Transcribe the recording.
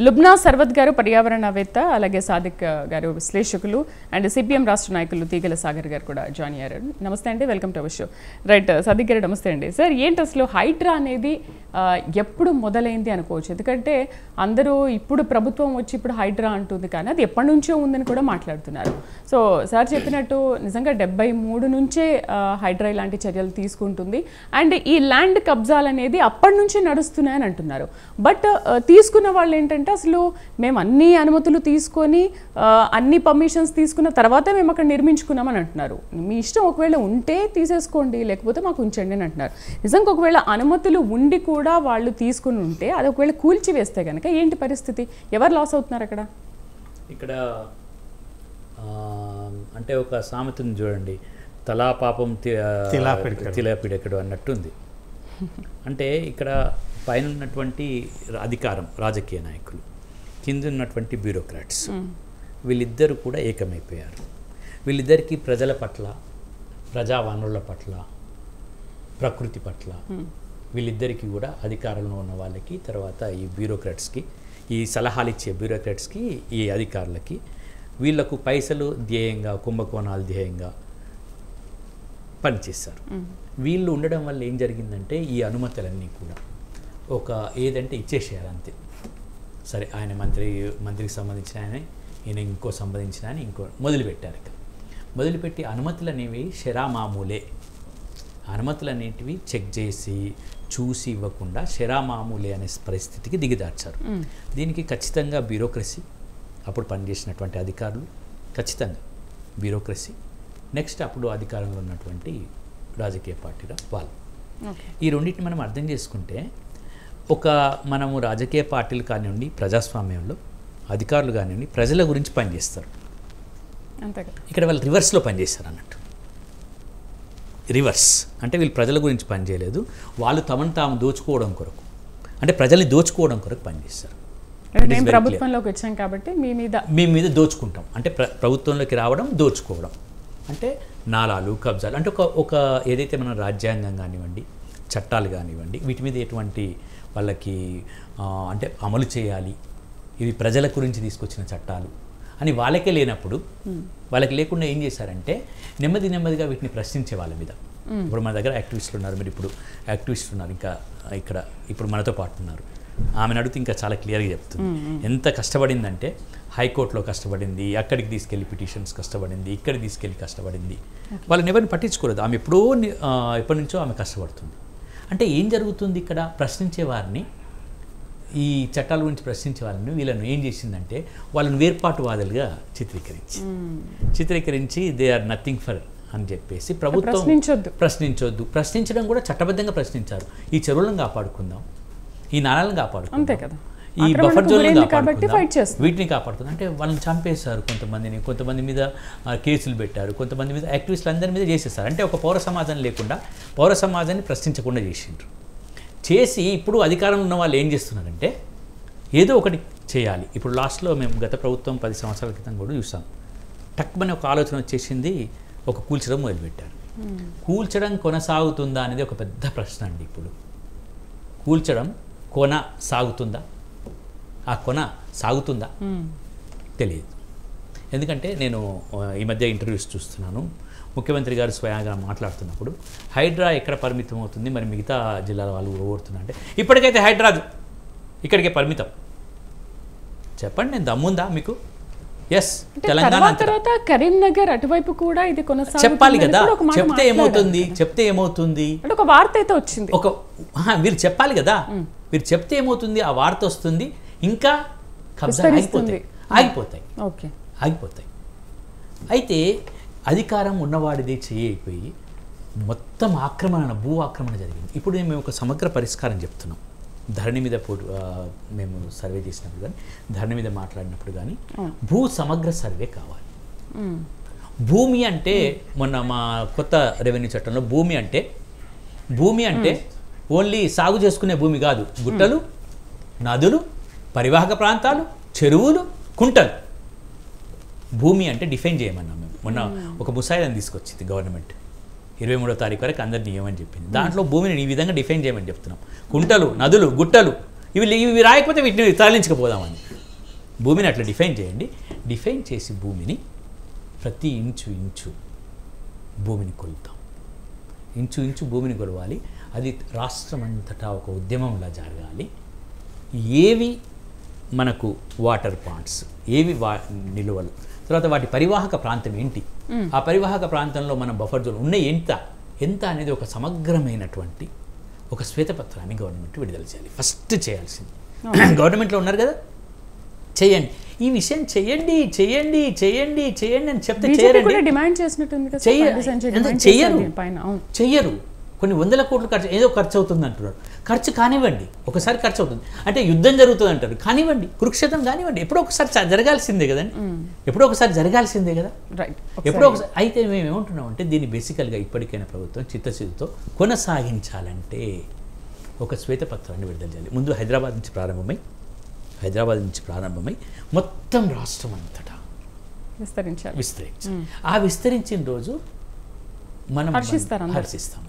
లుబ్నా సర్వత్ గారు పర్యావరణవేత్త, అలాగే సాదిక్ గారు విశ్లేషకులు అండ్ సిపిఎం రాష్ట్ర నాయకులు తీగల సాగర్ గారు కూడా జాయిన్ అయ్యారు. నమస్తే అండి, welcome to our show. Right, Sadiq గారు నమస్తే అండి. సార్, ఏంటి అసలు హైడ్రా అనేది ఎప్పుడు మొదలైంది అనుకోవచ్చు? ఎందుకంటే అందరూ ఇప్పుడు ప్రభుత్వం వచ్చి ఇప్పుడు హైడ్రా అంటుంది, కానీ అది ఎప్పటి నుంచో ఉందని కూడా మాట్లాడుతున్నారు. సో సార్ చెప్పినట్టు నిజంగా 73 నుంచే హైడ్రా ఇలాంటి చర్యలు తీసుకుంటుంది. అండ్ ఈ ల్యాండ్ కబ్జాలు అనేది అప్పటి నుంచి నడుస్తున్నాయని అంటున్నారు. బట్ తీసుకున్న వాళ్ళు ఏంటంటే అసలు మేము అన్ని అనుమతులు తీసుకొని అన్ని పర్మిషన్స్ తీసుకున్న తర్వాత మేము అక్కడ నిర్మించుకున్నామని అంటున్నారు. మీ ఇష్టం, ఒకవేళ ఉంటే తీసేసుకోండి, లేకపోతే మాకు ఉంచండి అని అంటున్నారు. నిజంగా ఒకవేళ అనుమతులు ఉండి కూడా వాళ్ళు తీసుకుని ఉంటే అది ఒకవేళ కూల్చి వేస్తే కనుక ఏంటి పరిస్థితి? ఎవరు లాస్ అవుతున్నారు అక్కడ? ఇక్కడ అంటే ఒక సామెతను చూడండి, తలా పాపం తిలాపిడెక్కడు అన్నట్టుంది. అంటే ఇక్కడ పైన ఉన్నటువంటి అధికారం, రాజకీయ నాయకులు, కింద ఉన్నటువంటి బ్యూరోక్రాట్స్, వీళ్ళిద్దరూ కూడా ఏకమైపోయారు. వీళ్ళిద్దరికీ ప్రజల పట్ల, ప్రజా వనరుల పట్ల, ప్రకృతి పట్ల, వీళ్ళిద్దరికీ కూడా అధికారంలో ఉన్న వాళ్ళకి, తర్వాత ఈ బ్యూరోక్రాట్స్కి, ఈ సలహాలు ఇచ్చే బ్యూరోక్రాట్స్కి, ఈ అధికారులకి, వీళ్లకు పైసలు ధ్యేయంగా, కుంభకోణాలు ధ్యేయంగా పనిచేస్తారు. వీళ్ళు ఉండడం వల్ల ఏం జరిగిందంటే ఈ అనుమతులన్నీ కూడా ఒక ఏదంటే ఇచ్చేసేయాలి అంతే. సరే, ఆయన మంత్రికి సంబంధించిన ఆయన, ఈయన ఇంకో సంబంధించిన ఆయన ఇంకో మొదలుపెట్టారు. ఇక్కడ మొదలుపెట్టి అనుమతులు అనేవి షరామామూలే, అనుమతులు అనేటివి చెక్ చేసి చూసి ఇవ్వకుండా షరామామూలే అనే పరిస్థితికి దిగదార్చారు. దీనికి ఖచ్చితంగా బ్యూరోక్రసీ, అప్పుడు పనిచేసినటువంటి అధికారులు, ఖచ్చితంగా బ్యూరోక్రసీ, నెక్స్ట్ అప్పుడు అధికారంలో ఉన్నటువంటి రాజకీయ పార్టీల వాళ్ళు, ఈ రెండింటిని మనం అర్థం చేసుకుంటే మనము రాజకీయ పార్టీలు కానివ్వండి, ప్రజాస్వామ్యంలో అధికారులు కానివ్వండి, ప్రజల గురించి పనిచేస్తారు. ఇక్కడ వాళ్ళు రివర్స్లో పనిచేస్తారు అన్నట్టు. రివర్స్ అంటే వీళ్ళు ప్రజల గురించి పనిచేయలేదు, వాళ్ళు తమను తాము దోచుకోవడం కొరకు, అంటే ప్రజల్ని దోచుకోవడం కొరకు పనిచేస్తారు. ప్రభుత్వంలోకి వచ్చాం కాబట్టి మీ మీద దోచుకుంటాం, అంటే ప్రభుత్వంలోకి రావడం, దోచుకోవడం, అంటే నాలాలు, కబ్జాలు, అంటే ఒక ఏదైతే మన రాజ్యాంగం కానివ్వండి, చట్టాలు కానివ్వండి, వీటి మీద ఎటువంటి వాళ్ళకి అంటే అమలు చేయాలి, ఇవి ప్రజల గురించి తీసుకొచ్చిన చట్టాలు అని వాళ్ళకే లేనప్పుడు, వాళ్ళకి లేకుండా ఏం చేశారంటే నెమ్మదిగా వీటిని ప్రశ్నించే వాళ్ళ మీద. ఇప్పుడు మన దగ్గర యాక్టివిస్టులు ఉన్నారు, మీరు ఇప్పుడు యాక్టివిస్టులు ఉన్నారు, ఇంకా ఇప్పుడు మనతో పాటు ఉన్నారు. ఆమెను అడిగితే ఇంకా చాలా క్లియర్గా చెప్తుంది ఎంత కష్టపడిందంటే, హైకోర్టులో కష్టపడింది, అక్కడికి తీసుకెళ్ళి పిటిషన్స్ కష్టపడింది, ఇక్కడికి తీసుకెళ్ళి కష్టపడింది, వాళ్ళని ఎవరిని పట్టించుకోలేదు. ఆమె ఎప్పటి నుంచో ఆమె కష్టపడుతుంది. అంటే ఏం జరుగుతుంది ఇక్కడ? ప్రశ్నించే వారిని, ఈ చట్టాల గురించి ప్రశ్నించే వాళ్ళని, వీళ్ళను ఏం చేసిందంటే వాళ్ళని వేర్పాటువాదులుగా చిత్రీకరించి దే ఆర్ నథింగ్ ఫర్ అని చెప్పేసి ప్రభుత్వం ప్రశ్నించొద్దు, ప్రశ్నించడం కూడా చట్టబద్ధంగా ప్రశ్నించారు. ఈ చెరువులను కాపాడుకుందాం, ఈ నాళాలను కాపాడుకుందాం, ఈ బఫర్ జోన్లను కాపాడుకుందాం, వీటిని కాపాడుకుందాం అంటే వాళ్ళని చంపేశారు. కొంతమంది మీద కేసులు పెట్టారు, కొంతమంది మీద, యాక్టివిస్టులు అందరి మీద చేసేస్తారు. అంటే ఒక పౌర సమాజం లేకుండా, పౌర సమాజాన్ని ప్రశ్నించకుండా చేసి ఇప్పుడు అధికారంలో ఉన్న వాళ్ళు ఏం చేస్తున్నారంటే ఏదో ఒకటి చేయాలి. ఇప్పుడు లాస్ట్లో మేము గత ప్రభుత్వం 10 సంవత్సరాల క్రితం కూడా చూసాం, టక్మని ఒక ఆలోచన వచ్చేసింది, ఒక కూల్చడం మొదలుపెట్టారు. కూల్చడం కొనసాగుతుందా అనేది ఒక పెద్ద ప్రశ్న అండి. ఇప్పుడు కూల్చడం సాగుతుందా, ఆ సాగుతుందా తెలియదు. ఎందుకంటే నేను ఈ మధ్య ఇంటర్వ్యూస్ చూస్తున్నాను, ముఖ్యమంత్రి గారు స్వయంగా మాట్లాడుతున్నప్పుడు హైడ్రా ఎక్కడ పరిమితం అవుతుంది, మరి మిగతా జిల్లాల వాళ్ళు ఓడుతున్నా అంటే ఇప్పటికైతే హైడ్రా ఇక్కడికే పరిమితం. చెప్పండి, నేను దమ్ముందా మీకు? ఎస్, తెలంగాణ తర్వాత కరీంనగర్ అటువైపు కూడా ఇది చెప్పాలి కదా. చెప్తే ఏమవుతుంది ఒక వార్త అయితే వచ్చింది, వీరు చెప్పాలి కదా. వీరు చెప్తే ఏమవుతుంది, ఆ వార్త వస్తుంది, ఇంకా కబ్జా ఆగిపోతాయి. అయితే అధికారం ఉన్నవాడిదే చేయైపోయి మొత్తం భూ ఆక్రమణ జరిగింది. ఇప్పుడు మేము ఒక సమగ్ర పరిష్కారం చెప్తున్నాం. ధరణి మీద మేము సర్వే చేసినప్పుడు కానీ, ధరణి మీద మాట్లాడినప్పుడు కానీ భూ సమగ్ర సర్వే కావాలి. భూమి అంటే మొన్న మా కొత్త రెవెన్యూ చట్టంలో భూమి అంటే ఓన్లీ సాగు చేసుకునే భూమి కాదు, గుట్టలు, నదులు, పరివాహక ప్రాంతాలు, చెరువులు, కుంటలు, భూమి అంటే డిఫైన్ చేయమన్నాం మేము. మొన్న ఒక ముసాయిదాన్ని తీసుకొచ్చింది గవర్నమెంట్, 23వ తారీఖు వరకు అందరినీ ఇవ్వమని చెప్పింది. దాంట్లో భూమిని ఈ విధంగా డిఫైన్ చేయమని చెప్తున్నాం. కుంటలు, నదులు, గుట్టలు, ఇవి రాయకపోతే వీటిని తరలించకపోదామని. భూమిని అట్లా డిఫైన్ చేయండి. డిఫైన్ చేసి భూమిని ప్రతి ఇంచు భూమిని కొలుతాం. ఇంచు భూమిని కొలవాలి. అది రాష్ట్రం అంతటా ఒక ఉద్యమంలా జరగాలి. ఏవి మనకు వాటర్ పాయింట్స్, ఏవి నిలువలు, తర్వాత వాటి పరివాహక ప్రాంతం ఏంటి, ఆ పరివాహక ప్రాంతంలో మన బఫర్ జోన్ ఉన్న ఎంత అనేది ఒక సమగ్రమైనటువంటి ఒక శ్వేతపత్రాన్ని గవర్నమెంట్ విడుదల చేయాలి. ఫస్ట్ చేయాల్సింది. గవర్నమెంట్లో ఉన్నారు కదా, చేయండి ఈ విషయం, చేయండి అని చెప్తే చెయ్యరు. కొన్ని వందల కోట్లు ఏదో ఖర్చు అవుతుంది అంటున్నారు. ఖర్చు కానివ్వండి, ఒకసారి ఖర్చు అవుతుంది అంటే యుద్ధం జరుగుతుంది అంటారు, కానివ్వండి, కురుక్షేత్రం కానివ్వండి, ఎప్పుడో ఒకసారి జరగాల్సిందే కదండి, ఎప్పుడో ఒకసారి జరగాల్సిందే కదా, ఎప్పుడో ఒకసారి. అయితే మేము ఏమంటున్నాం అంటే దీన్ని బేసికల్గా ఇప్పటికైనా ప్రభుత్వం చిత్తశుద్ధితో కొనసాగించాలంటే ఒక శ్వేతపత్రాన్ని విడుదల చేయాలి. ముందు హైదరాబాద్ నుంచి ప్రారంభమై మొత్తం రాష్ట్రం అంతటా విస్తరించాలి. ఆ విస్తరించిన రోజు మనం హర్షిస్తాం.